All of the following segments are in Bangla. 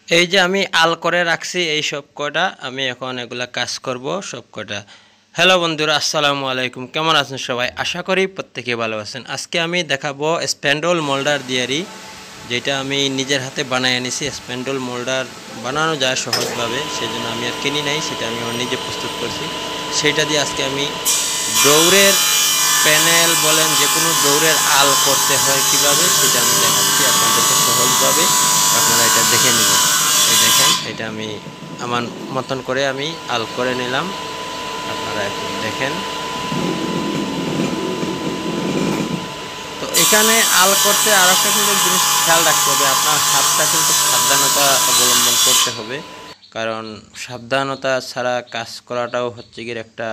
এই যে আমি আল করে রাখছি এই সব কটা আমি এখন এগুলা কাজ করব সব কটা। হ্যালো বন্ধুরা, আসসালামু আলাইকুম। কেমন আছেন সবাই? আশা করি প্রত্যেকে ভালো আছেন। আজকে আমি দেখাবো স্প্যান্ডল মোল্ডার দিয়ারি, যেটা আমি নিজের হাতে বানায় এনেছি। স্প্যান্ডল মোল্ডার বানানো যায় সহজভাবে, সেজন্য আমি আর কিনি নাই, সেটা আমি আমার নিজে প্রস্তুত করছি। সেইটা দিয়ে আজকে আমি দৌড়ের প্যানেল বলেন যে কোনো দৌড়ের আল করতে হয় কিভাবে, সেটা আমি দেখাচ্ছি আপনাদেরকে সহজভাবে। আপনারা এটা দেখে নেবেন। এই দেখেন, এটা আমি আমার মতন করে আমি আল করে নিলাম, আপনারা একটু দেখেন। তো এখানে আল করতে আর একটা কিন্তু জিনিস খেয়াল রাখতে হবে, আপনার হাতটা কিন্তু সাবধানতা অবলম্বন করতে হবে, কারণ সাবধানতা ছাড়া কাজ করাটাও হচ্ছে গিয়ে একটা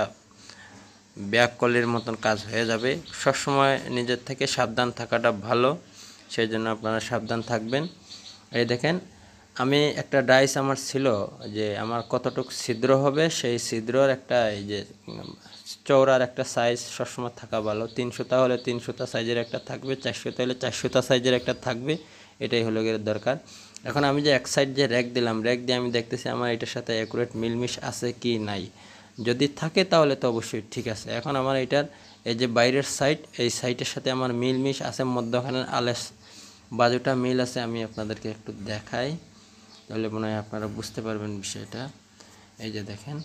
ব্যাককলের মতন কাজ হয়ে যাবে। সবসময় নিজের থেকে সাবধান থাকাটা ভালো, সেই জন্য আপনারা সাবধান থাকবেন। এই দেখেন, আমি একটা ডাইস আমার ছিল যে আমার কতটুক ছিদ্র হবে, সেই ছিদ্রর একটা এই যে চওড়ার একটা সাইজ সবসময় থাকা ভালো। 300টা হলে 300টা সাইজের একটা থাকবে, 400টা হলে 400টা সাইজের একটা থাকবে, এটাই হলো গিয়ে দরকার। এখন আমি যে এক সাইড যে র্যাক দিলাম, র্যাক দিয়ে আমি দেখতেছি আমার এটার সাথে অ্যাকুরেট মিলমিশ আছে কি নাই। যদি থাকে তাহলে তো অবশ্যই ঠিক আছে। এখন আমার এটার এই যে বাইরের সাইড, এই সাইডের সাথে আমার মিলমিশ আছে, মধ্যখানের আলেস বাজুটা মিল আছে। আমি আপনাদেরকে একটু দেখাই, তাহলে মনে হয় আপনারা বুঝতে পারবেন বিষয়টা। এই যে দেখেন,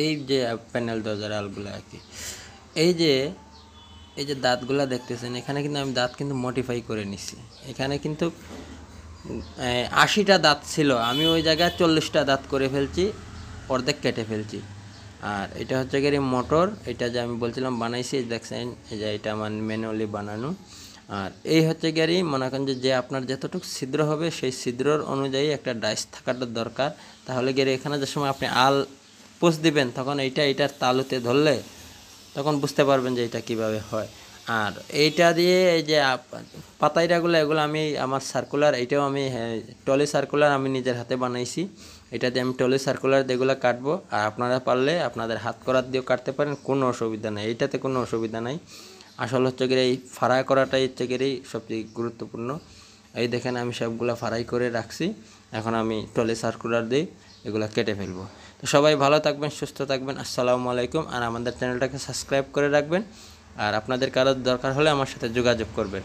এই যে প্যানেল দরজার আলগুলো আর কি, এই যে দাঁতগুলা দেখতেছেন, এখানে কিন্তু আমি দাঁত কিন্তু মডিফাই করে নিছি। এখানে কিন্তু 80টা দাঁত ছিল, আমি ওই জায়গায় 40টা দাঁত করে ফেলছি, অর্ধেক কেটে ফেলছি। আর এটা হচ্ছে গিয়ে মোটর, এটা যে আমি বলছিলাম বানাইছি, দেখছেন এই যে এটা আমার ম্যানুয়ালি বানানো। আর এই হচ্ছে গিয়ে মনে করেন যে আপনার যতটুকু ছিদ্র হবে সেই ছিদ্রর অনুযায়ী একটা ডাইস থাকাটা দরকার। তাহলে গিয়ে এখানে যে সময় আপনি আল পোষ দিবেন, তখন এটার তালুতে ধরলে তখন বুঝতে পারবেন যে এটা কিভাবে হয়। আর এইটা দিয়ে এই যে পাতাইরাগুলো, এগুলো আমি আমার সার্কুলার, এইটাও আমি টলি সার্কুলার আমি নিজের হাতে বানাইছি। এটা দিয়ে আমি টলি সার্কুলার দিয়ে এগুলো কাটবো। আর আপনারা পারলে আপনাদের হাত করার দিয়েও কাটতে পারেন, কোনো অসুবিধা নেই, এইটাতে কোনো অসুবিধা নাই। আসল হচ্ছে গিয়ে এই ফাড়াই করাটাই হচ্ছে গিয়ে সবচেয়ে গুরুত্বপূর্ণ। এই দেখেন, আমি সবগুলো ফাড়াই করে রাখছি, এখন আমি টলি সার্কুলার দিয়ে এগুলো কেটে ফেলবো। তো সবাই ভালো থাকবেন, সুস্থ থাকবেন। আসসালামু আলাইকুম। আর আমাদের চ্যানেলটাকে সাবস্ক্রাইব করে রাখবেন। আর আপনাদের কারো দরকার হলে আমার সাথে যোগাযোগ করবেন।